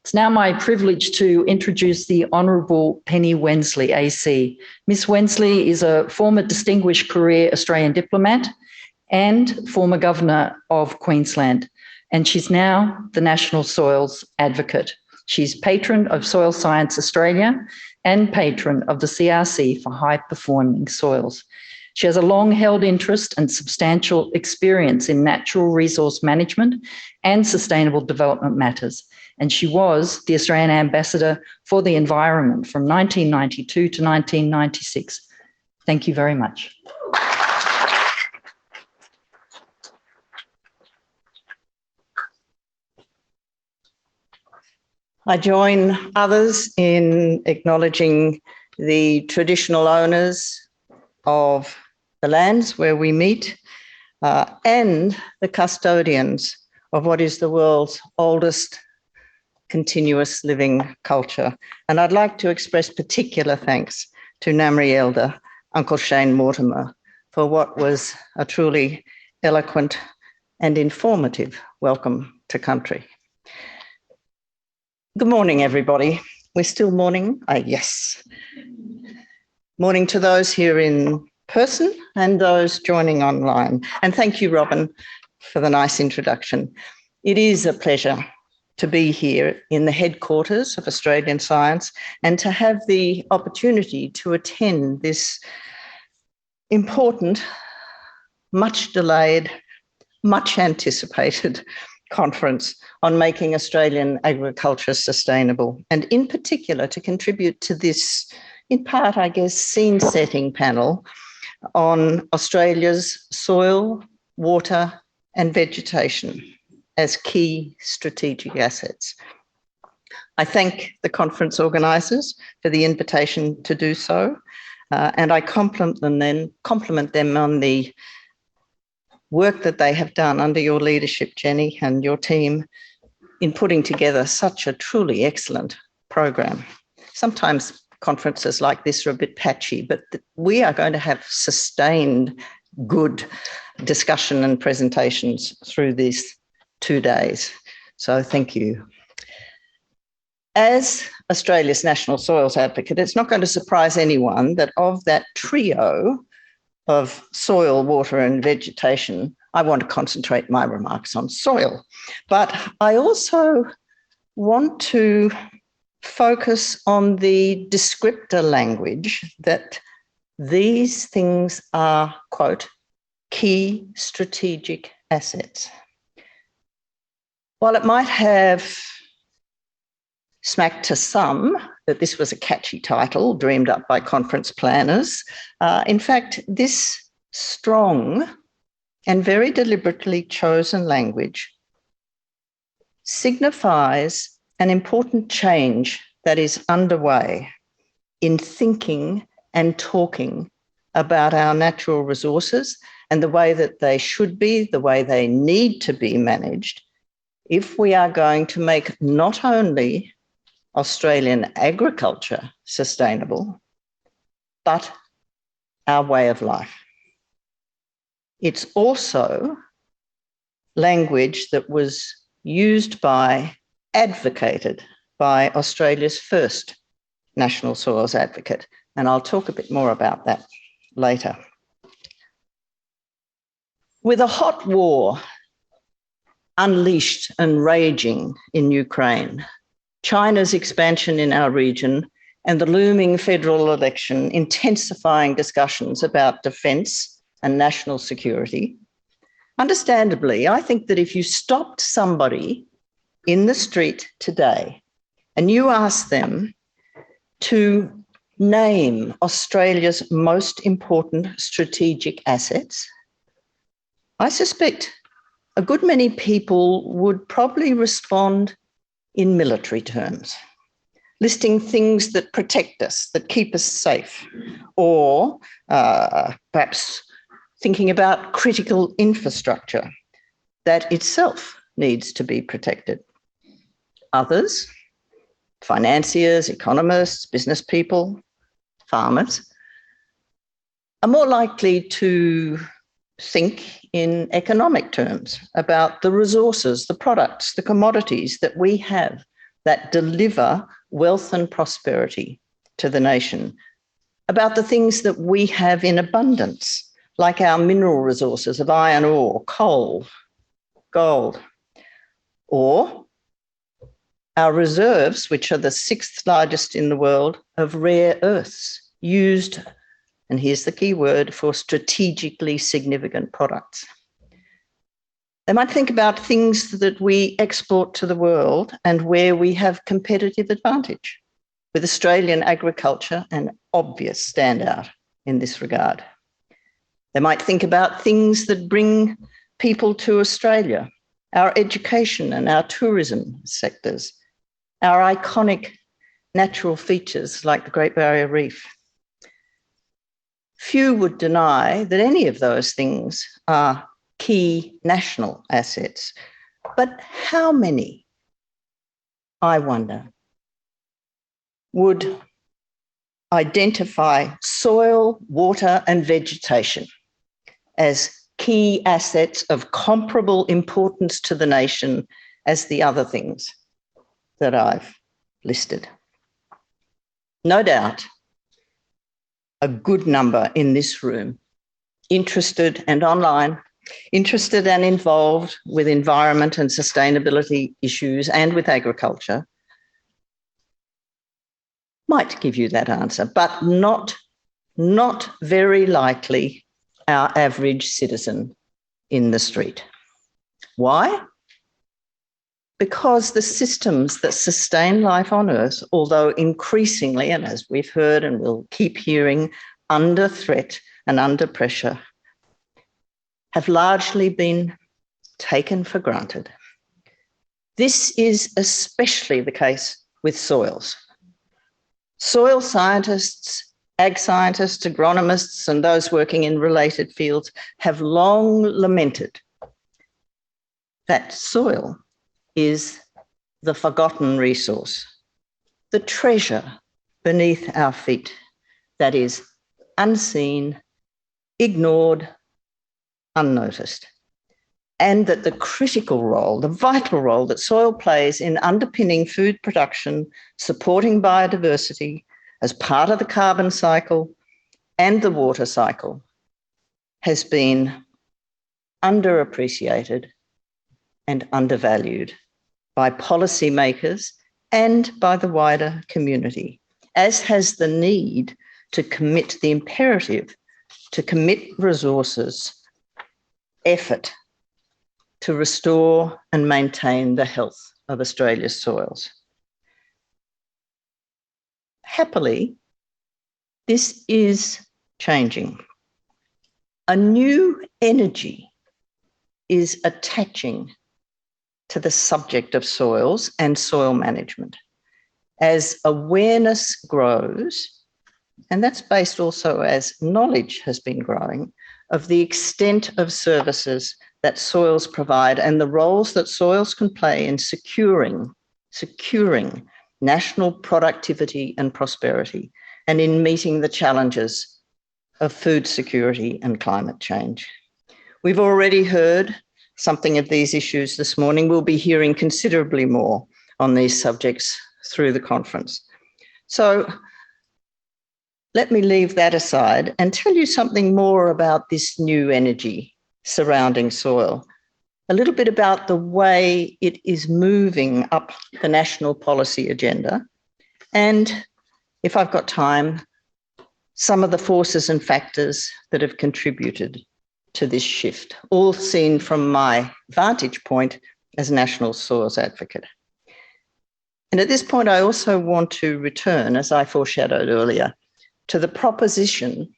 It's now my privilege to introduce the Honourable Penny Wensley AC. Miss Wensley is a former Distinguished Career Australian diplomat and former Governor of Queensland, and she's now the National Soils Advocate. She's patron of Soil Science Australia and patron of the CRC for High Performing Soils. She has a long-held interest and substantial experience in natural resource management and sustainable development matters, and she was the Australian Ambassador for the Environment from 1992 to 1996. Thank you very much. I join others in acknowledging the traditional owners of the lands where we meet and the custodians of what is the world's oldest continuous living culture. And I'd like to express particular thanks to Namri Elder, Uncle Shane Mortimer, for what was a truly eloquent and informative welcome to country. Good morning, everybody. We're still morning? Yes. Morning to those here in person and those joining online. And thank you, Robyn, for the nice introduction. It is a pleasure to be here in the headquarters of Australian Science and to have the opportunity to attend this important, much delayed, much anticipated conference on making Australian agriculture sustainable, and in particular to contribute to this, in part, I guess, scene-setting panel on Australia's soil, water and vegetation as key strategic assets. I thank the conference organisers for the invitation to do so, and I compliment them on the work that they have done under your leadership, Jenny, and your team in putting together such a truly excellent program. Sometimes conferences like this are a bit patchy, but we are going to have sustained good discussion and presentations through these 2 days. So thank you. As Australia's National Soils Advocate, it's not going to surprise anyone that of that trio of soil, water and vegetation, I want to concentrate my remarks on soil. But I also want to focus on the descriptor language that these things are, quote, key strategic assets. While it might have smacked to some that this was a catchy title dreamed up by conference planners, in fact, this strong and very deliberately chosen language signifies an important change that is underway in thinking and talking about our natural resources and the way that they should be, the way they need to be managed, if we are going to make not only Australian agriculture sustainable, but our way of life. It's also language that was used by, advocated by Australia's first National Soils Advocate, and I'll talk a bit more about that later. With a hot war unleashed and raging in Ukraine, China's expansion in our region and the looming federal election intensifying discussions about defence and national security, understandably, I think that if you stopped somebody in the street today and you asked them to name Australia's most important strategic assets, I suspect a good many people would probably respond in military terms, listing things that protect us, that keep us safe, or perhaps thinking about critical infrastructure that itself needs to be protected. Others, financiers, economists, business people, farmers, are more likely to think in economic terms about the resources, the products, the commodities that we have that deliver wealth and prosperity to the nation, about the things that we have in abundance, like our mineral resources of iron ore, coal, gold, or our reserves, which are the 6th largest in the world, of rare earths used, and here's the key word, for strategically significant products. They might think about things that we export to the world and where we have competitive advantage, with Australian agriculture an obvious standout in this regard. They might think about things that bring people to Australia, our education and our tourism sectors, our iconic natural features like the Great Barrier Reef. Few would deny that any of those things are key national assets, but how many, I wonder, would identify soil, water, and vegetation as key assets of comparable importance to the nation as the other things that I've listed? No doubt, a good number in this room, interested and online, interested and involved with environment and sustainability issues and with agriculture, might give you that answer, but not very likely our average citizen in the street. Why? Because the systems that sustain life on Earth, although increasingly, and as we've heard and we'll keep hearing, under threat and under pressure, have largely been taken for granted. This is especially the case with soils. Soil scientists, ag scientists, agronomists, and those working in related fields have long lamented that soil is the forgotten resource, the treasure beneath our feet that is unseen, ignored, unnoticed, and that the critical role, the vital role that soil plays in underpinning food production, supporting biodiversity as part of the carbon cycle and the water cycle, has been underappreciated and undervalued by policymakers and by the wider community, as has the need to commit the imperative to commit resources, effort to restore and maintain the health of Australia's soils. Happily, this is changing. A new energy is attaching to the subject of soils and soil management as awareness grows, and that's based also as knowledge has been growing of the extent of services that soils provide and the roles that soils can play in securing national productivity and prosperity, and in meeting the challenges of food security and climate change. We've already heard something of these issues this morning. We'll be hearing considerably more on these subjects through the conference. So let me leave that aside and tell you something more about this new energy surrounding soil, a little bit about the way it is moving up the national policy agenda, and, if I've got time, some of the forces and factors that have contributed to this shift, all seen from my vantage point as National Soils Advocate. And at this point, I also want to return, as I foreshadowed earlier, to the proposition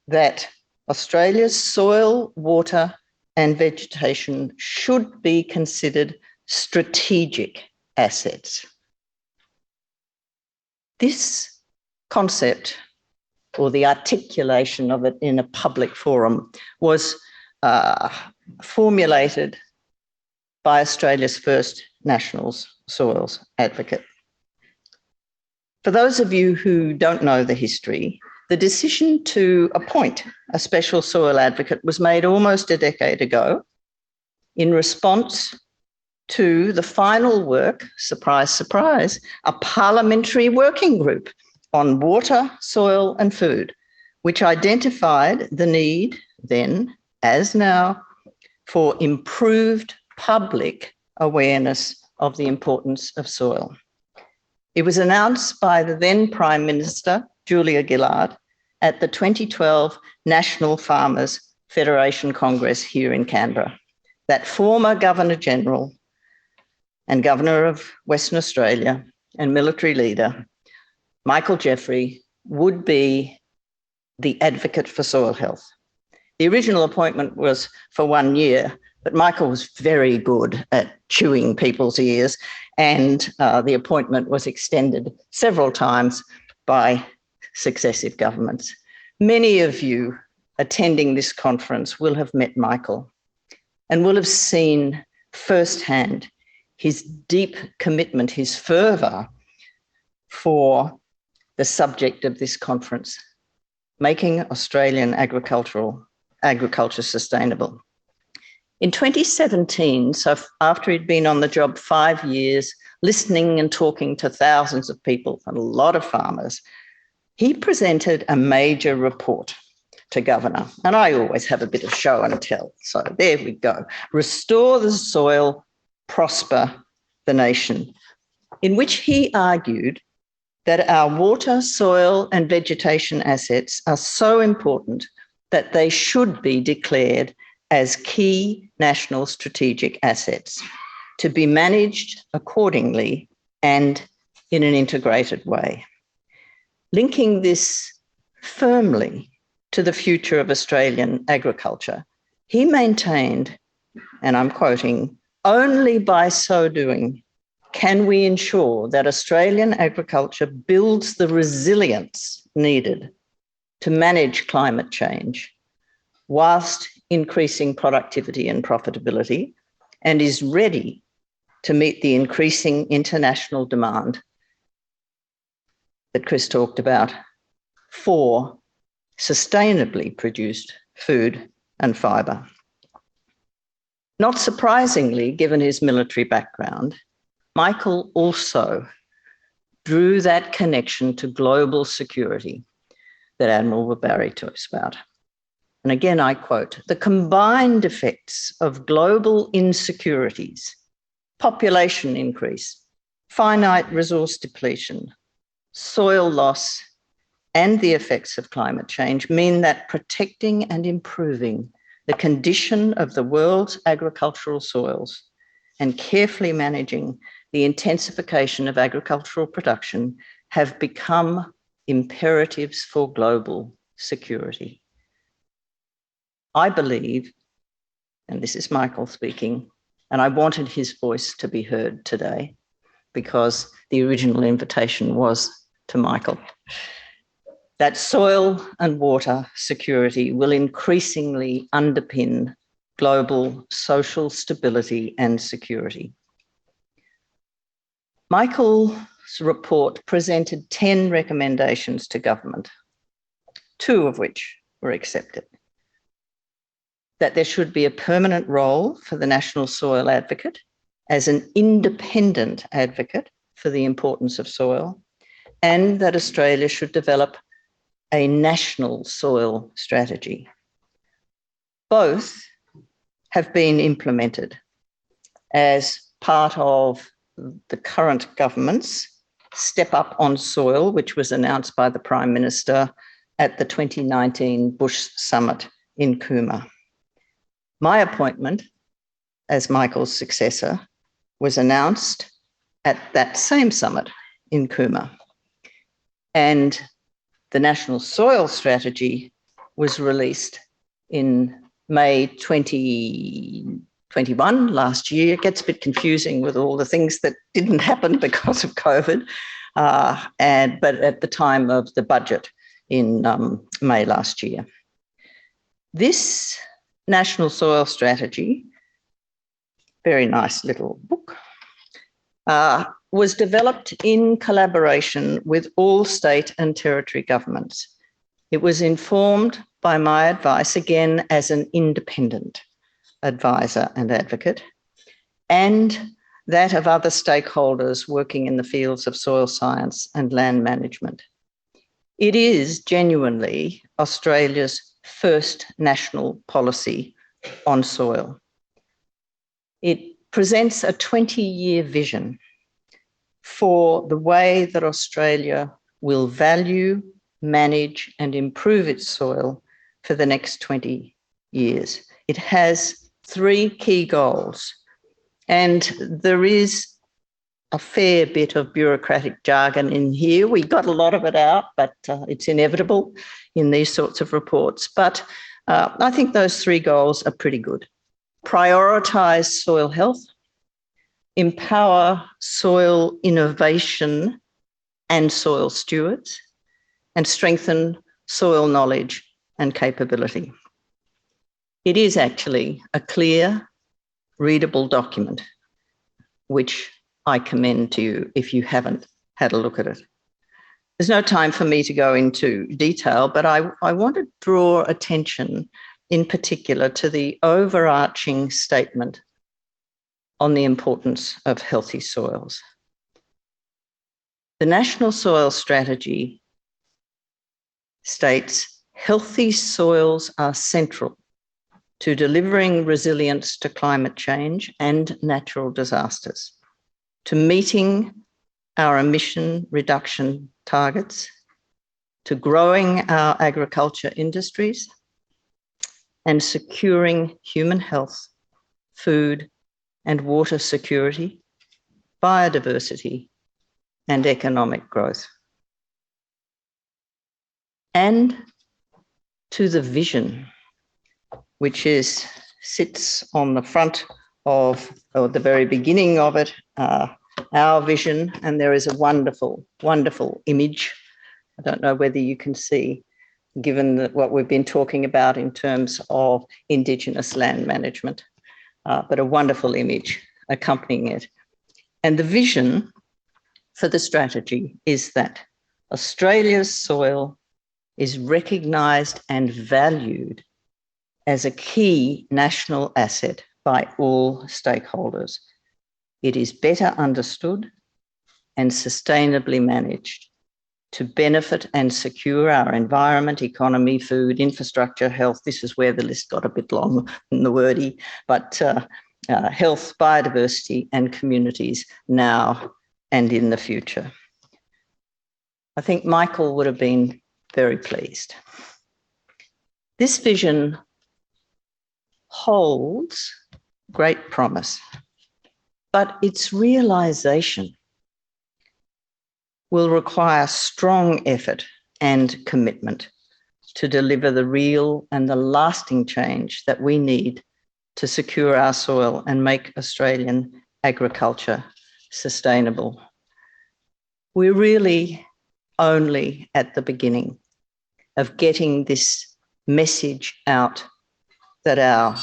that Australia's soil, water, and vegetation should be considered strategic assets. This concept, or the articulation of it in a public forum, was formulated by Australia's first National Soils Advocate. For those of you who don't know the history, The decision to appoint a special soil advocate was made almost a decade ago in response to the final work, surprise, surprise, a parliamentary working group on water, soil and food, which identified the need then, as now, for improved public awareness of the importance of soil. It was announced by the then Prime Minister, Julia Gillard, at the 2012 National Farmers Federation Congress here in Canberra, that former Governor-General and Governor of Western Australia and military leader, Michael Jeffrey, would be the advocate for soil health. The original appointment was for 1 year, but Michael was very good at chewing people's ears, and the appointment was extended several times by successive governments. Many of you attending this conference will have met Michael and will have seen firsthand his deep commitment, his fervour for the subject of this conference, making Australian agriculture sustainable. In 2017, so after he'd been on the job 5 years, listening and talking to thousands of people and a lot of farmers, he presented a major report to Governor. And I always have a bit of show and tell. So there we go. Restore the Soil, Prosper the Nation, in which he argued that our water, soil and vegetation assets are so important that they should be declared as key national strategic assets to be managed accordingly and in an integrated way. Linking this firmly to the future of Australian agriculture, he maintained, and I'm quoting, "Only by so doing can we ensure that Australian agriculture builds the resilience needed to manage climate change whilst increasing productivity and profitability, and is ready to meet the increasing international demand that Chris talked about for sustainably produced food and fibre." Not surprisingly, given his military background, Michael also drew that connection to global security that Admiral Barry talks about. And again, I quote, "The combined effects of global insecurities, population increase, finite resource depletion, soil loss, and the effects of climate change mean that protecting and improving the condition of the world's agricultural soils and carefully managing the intensification of agricultural production have become imperatives for global security." I believe, and this is Michael speaking, and I wanted his voice to be heard today because the original invitation was to Michael, that soil and water security will increasingly underpin global social stability and security. Michael's report presented 10 recommendations to government, 2 of which were accepted. That there should be a permanent role for the National Soil Advocate as an independent advocate for the importance of soil, and that Australia should develop a national soil strategy. Both have been implemented as part of the current government's Step Up on Soil, which was announced by the Prime Minister at the 2019 Bush Summit in Cooma. My appointment as Michael's successor was announced at that same summit in Cooma. And the National Soil Strategy was released in May 2021, last year. It gets a bit confusing with all the things that didn't happen because of COVID, but at the time of the budget in May last year. This National Soil Strategy, very nice little book, was developed in collaboration with all state and territory governments It was informed by my advice, again, as an independent advisor and advocate, and that of other stakeholders working in the fields of soil science and land management. It is genuinely Australia's first national policy on soil. It presents a 20-year vision for the way that Australia will value, manage, and improve its soil for the next 20 years. It has 3 key goals, and there is a fair bit of bureaucratic jargon in here. We got a lot of it out, but it's inevitable in these sorts of reports. But I think those 3 goals are pretty good. Prioritise soil health, empower soil innovation and soil stewards, and strengthen soil knowledge and capability. It is actually a clear, readable document, which I commend to you if you haven't had a look at it. There's no time for me to go into detail, but I want to draw attention in particular to the overarching statement on the importance of healthy soils. The National Soil Strategy states healthy soils are central to delivering resilience to climate change and natural disasters, to meeting our emission reduction targets, to growing our agriculture industries, and securing human health, food and water security, biodiversity, and economic growth. And to the vision, which sits on the front of, or the very beginning of it, our vision, and there is a wonderful, wonderful image. I don't know whether you can see, given what we've been talking about in terms of Indigenous land management, but a wonderful image accompanying it. And the vision for the strategy is that Australia's soil is recognised and valued as a key national asset by all stakeholders. It is better understood and sustainably managed to benefit and secure our environment, economy, food, infrastructure, health. This is where the list got a bit long and the wordy, but health, biodiversity, and communities now and in the future. I think Michael would have been very pleased. This vision holds great promise, but its realisation will require strong effort and commitment to deliver the real and the lasting change that we need to secure our soil and make Australian agriculture sustainable. We're really only at the beginning of getting this message out that our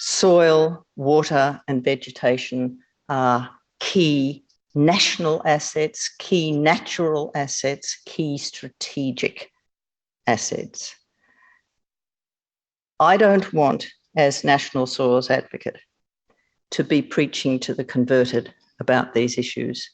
soil, water, and vegetation are key national assets, key natural assets, key strategic assets. I don't want, as National Soils Advocate, to be preaching to the converted about these issues.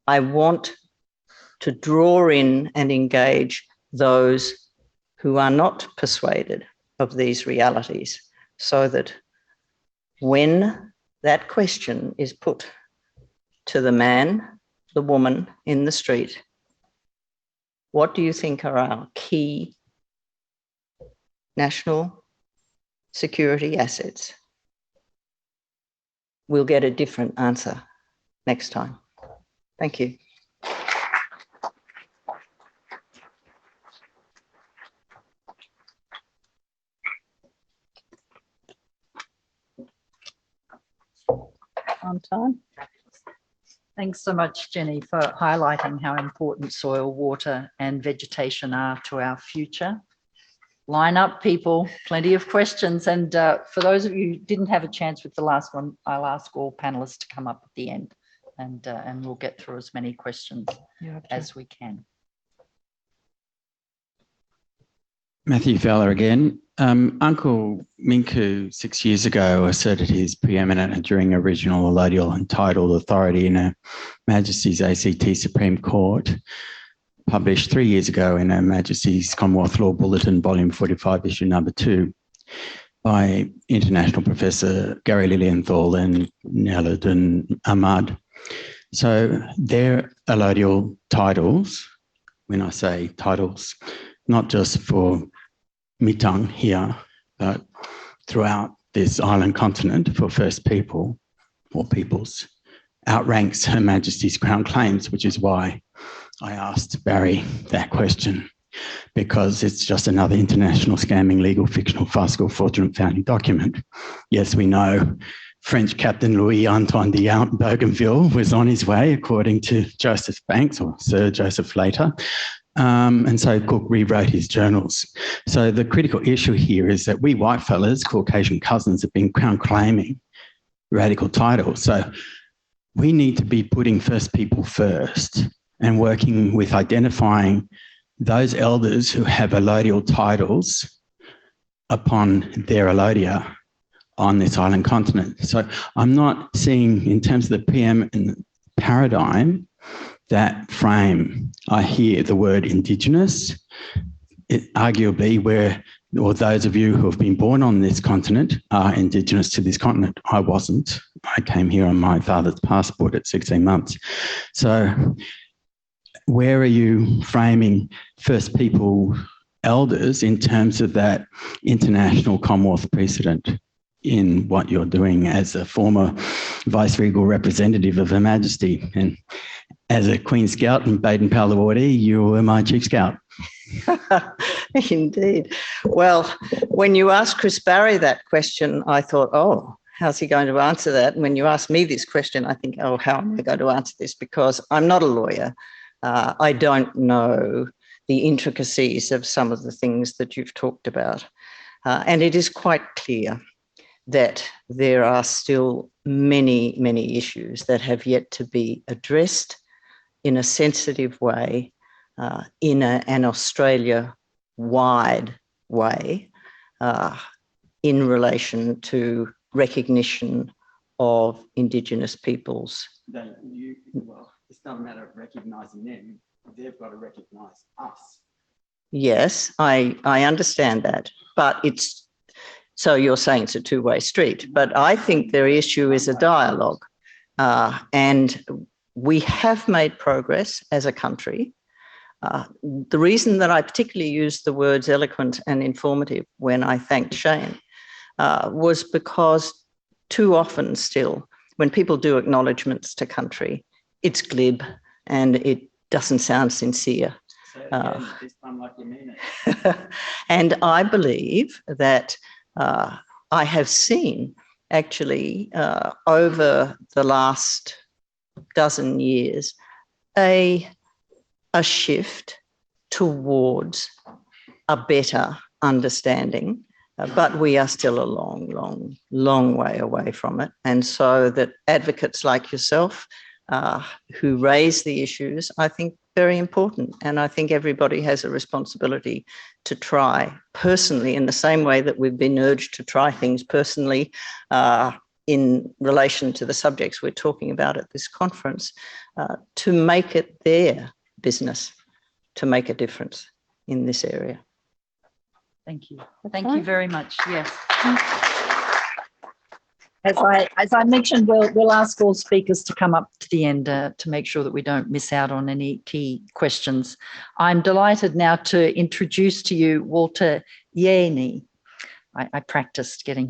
I want to draw in and engage those who are not persuaded of these realities, so that when that question is put to the man, the woman in the street, what do you think are our key national security assets? We'll get a different answer next time. Thank you. On time. Thanks so much, Jenny, for highlighting how important soil, water, and vegetation are to our future. Line up, people, plenty of questions. And for those of you who didn't have a chance with the last one, I'll ask all panelists to come up at the end, and we'll get through as many questions as we can. Matthew Fowler again. Uncle Minku 6 years ago asserted his preeminent enduring Aboriginal allodial and title authority in Her Majesty's ACT Supreme Court, published 3 years ago in Her Majesty's Commonwealth Law Bulletin, Volume 45, Issue Number 2, by International Professor Gary Lilienthal and Neladdin Ahmad. So their allodial titles, when I say titles, not just for Mitang here, but throughout this island continent for First People or peoples, outranks Her Majesty's Crown claims, which is why I asked Barry that question, because it's just another international scamming, legal, fictional, farcical, fraudulent founding document. Yes, we know French Captain Louis-Antoine de Bougainville was on his way, according to Joseph Banks, or Sir Joseph later, and so Cook rewrote his journals. So the critical issue here is that we whitefellas, Caucasian cousins, have been crown claiming radical titles. So we need to be putting First People first and working with identifying those elders who have allodial titles upon their allodia on this island continent. So I'm not seeing, in terms of the PM and paradigm, that frame. I hear the word Indigenous. It arguably or those of you who have been born on this continent are Indigenous to this continent. I wasn't. I came here on my father's passport at 16 months. So where are you framing First People elders in terms of that international Commonwealth precedent in what you're doing as a former vice-regal representative of Her Majesty? And as a Queen Scout in Baden-Powell-Wardy, you were my Chief Scout. Indeed. Well, when you asked Chris Barry that question, I thought, oh, how's he going to answer that? And when you ask me this question, I think, oh, how am I going to answer this? Because I'm not a lawyer. I don't know the intricacies of some of the things that you've talked about. And it is quite clear that there are still many, many issues that have yet to be addressed in a sensitive way, in an Australia-wide way, in relation to recognition of Indigenous peoples. Well, it's not a matter of recognising them. They've got to recognise us. Yes, I understand that, but so you're saying it's a two-way street, but I think their issue is a dialogue, and we have made progress as a country. The reason that I particularly used the words eloquent and informative when I thanked Shane was because too often still, when people do acknowledgements to country, it's glib and it doesn't sound sincere. This time like you mean it. And I believe that I have seen actually over the last dozen years a shift towards a better understanding, but we are still a long way away from it. And so that advocates like yourself who raise the issues, I think very important. And I think everybody has a responsibility to try personally, in the same way that we've been urged to try things personally in relation to the subjects we're talking about at this conference, to make it their business to make a difference in this area. Thank you. Thank you very much. Yes. As I mentioned, we'll ask all speakers to come up to the end to make sure that we don't miss out on any key questions. I'm delighted now to introduce to you Walter Yeni. I practiced getting